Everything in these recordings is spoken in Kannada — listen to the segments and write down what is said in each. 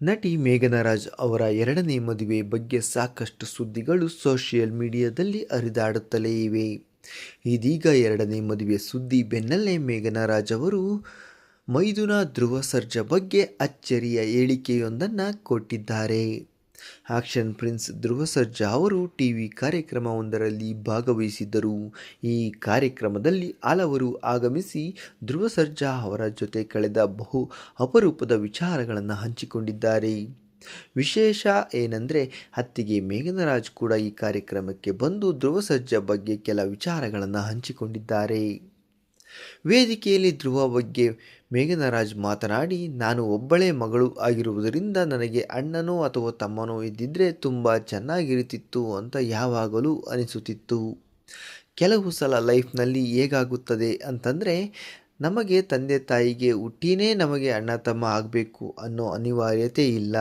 ನಟಿ ಮೇಘನಾ ರಾಜ್ ಅವರ ಎರಡನೇ ಮದುವೆ ಬಗ್ಗೆ ಸಾಕಷ್ಟು ಸುದ್ದಿಗಳು ಸೋಷಿಯಲ್ ಮೀಡಿಯಾದಲ್ಲಿ ಹರಿದಾಡುತ್ತಲೇ ಇವೆ. ಇದೀಗ ಎರಡನೇ ಮದುವೆ ಸುದ್ದಿ ಬೆನ್ನಲ್ಲೇ ಮೇಘನಾ ರಾಜ್ ಅವರು ಮೈದುನ ಧ್ರುವ ಸರ್ಜಾ ಬಗ್ಗೆ ಅಚ್ಚರಿಯ ಹೇಳಿಕೆಯೊಂದನ್ನು ಕೊಟ್ಟಿದ್ದಾರೆ. ಆಕ್ಷನ್ ಪ್ರಿನ್ಸ್ ಧ್ರುವ ಸರ್ಜಾ ಅವರು ಟಿವಿ ಕಾರ್ಯಕ್ರಮವೊಂದರಲ್ಲಿ ಭಾಗವಹಿಸಿದ್ದರು. ಈ ಕಾರ್ಯಕ್ರಮದಲ್ಲಿ ಹಲವರು ಆಗಮಿಸಿ ಧ್ರುವ ಸರ್ಜಾ ಅವರ ಜೊತೆ ಕಳೆದ ಬಹು ಅಪರೂಪದ ವಿಚಾರಗಳನ್ನು ಹಂಚಿಕೊಂಡಿದ್ದಾರೆ. ವಿಶೇಷ ಏನಂದರೆ ಅತ್ತಿಗೆ ಮೇಘನಾ ರಾಜ್ ಕೂಡ ಈ ಕಾರ್ಯಕ್ರಮಕ್ಕೆ ಬಂದು ಧ್ರುವ ಸರ್ಜಾ ಬಗ್ಗೆ ಕೆಲ ವಿಚಾರಗಳನ್ನು ಹಂಚಿಕೊಂಡಿದ್ದಾರೆ. ವೇದಿಕೆಯಲ್ಲಿ ಧ್ರುವ ಬಗ್ಗೆ ಮೇಘನಾ ರಾಜ್ ಮಾತನಾಡಿ, ನಾನು ಒಬ್ಬಳೇ ಮಗಳು ಆಗಿರುವುದರಿಂದ ನನಗೆ ಅಣ್ಣನೋ ಅಥವಾ ತಮ್ಮನೋ ಇದ್ದಿದ್ರೆ ತುಂಬ ಚೆನ್ನಾಗಿರುತ್ತಿತ್ತು ಅಂತ ಯಾವಾಗಲೂ ಅನಿಸುತ್ತಿತ್ತು. ಕೆಲವು ಸಲ ಲೈಫ್ನಲ್ಲಿ ಹೇಗಾಗುತ್ತದೆ ಅಂತಂದರೆ, ನಮಗೆ ತಂದೆ ತಾಯಿಗೆ ಹುಟ್ಟಿನೇ ನಮಗೆ ಅಣ್ಣ ತಮ್ಮ ಆಗಬೇಕು ಅನ್ನೋ ಅನಿವಾರ್ಯತೆ ಇಲ್ಲ.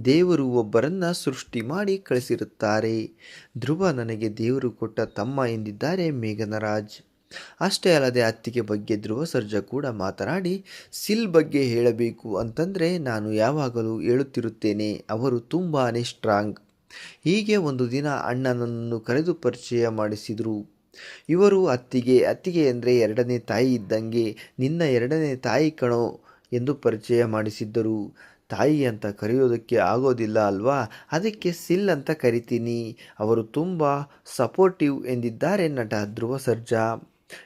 ದೇವರು ಒಬ್ಬರನ್ನು ಸೃಷ್ಟಿ ಮಾಡಿ ಕಳಿಸಿರುತ್ತಾರೆ. ಧ್ರುವ ನನಗೆ ದೇವರು ಕೊಟ್ಟ ತಮ್ಮ ಎಂದಿದ್ದಾರೆ ಮೇಘನಾ ರಾಜ್. ಅಷ್ಟೇ ಅಲ್ಲದೆ ಅತ್ತಿಗೆ ಬಗ್ಗೆ ಧ್ರುವ ಸರ್ಜಾ ಕೂಡ ಮಾತನಾಡಿ, ಸಿಲ್ ಬಗ್ಗೆ ಹೇಳಬೇಕು ಅಂತಂದರೆ ನಾನು ಯಾವಾಗಲೂ ಹೇಳುತ್ತಿರುತ್ತೇನೆ, ಅವರು ತುಂಬಾ ಸ್ಟ್ರಾಂಗ್. ಹೀಗೆ ಒಂದು ದಿನ ಅಣ್ಣನನ್ನು ಕರೆದು ಪರಿಚಯ ಮಾಡಿಸಿದರು. ಇವರು ಅತ್ತಿಗೆ ಅಂದರೆ ಎರಡನೇ ತಾಯಿ ಇದ್ದಂಗೆ, ನಿನ್ನ ಎರಡನೇ ತಾಯಿ ಕಣೋ ಎಂದು ಪರಿಚಯ ಮಾಡಿಸಿದ್ದರು. ತಾಯಿ ಅಂತ ಕರೆಯೋದಕ್ಕೆ ಆಗೋದಿಲ್ಲ ಅಲ್ವಾ, ಅದಕ್ಕೆ ಸಿಲ್ ಅಂತ ಕರಿತೀನಿ. ಅವರು ತುಂಬ ಸಪೋರ್ಟಿವ್ ಎಂದಿದ್ದಾರೆ ನಟ ಧ್ರುವ ಸರ್ಜಾ.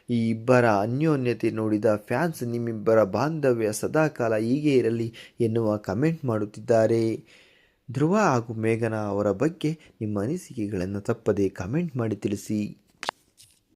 ಈ ಇಬ್ಬರ ಅನ್ಯೋನ್ಯತೆ ನೋಡಿದ ಫ್ಯಾನ್ಸ್ ನಿಮ್ಮಿಬ್ಬರ ಬಾಂಧವ್ಯ ಸದಾಕಾಲ ಹೀಗೆ ಇರಲಿ ಎನ್ನುವ ಕಮೆಂಟ್ ಮಾಡುತ್ತಿದ್ದಾರೆ. ಧ್ರುವ ಹಾಗೂ ಮೇಘನಾ ಅವರ ಬಗ್ಗೆ ನಿಮ್ಮ ಅನಿಸಿಕೆಗಳನ್ನು ತಪ್ಪದೇ ಕಮೆಂಟ್ ಮಾಡಿ ತಿಳಿಸಿ.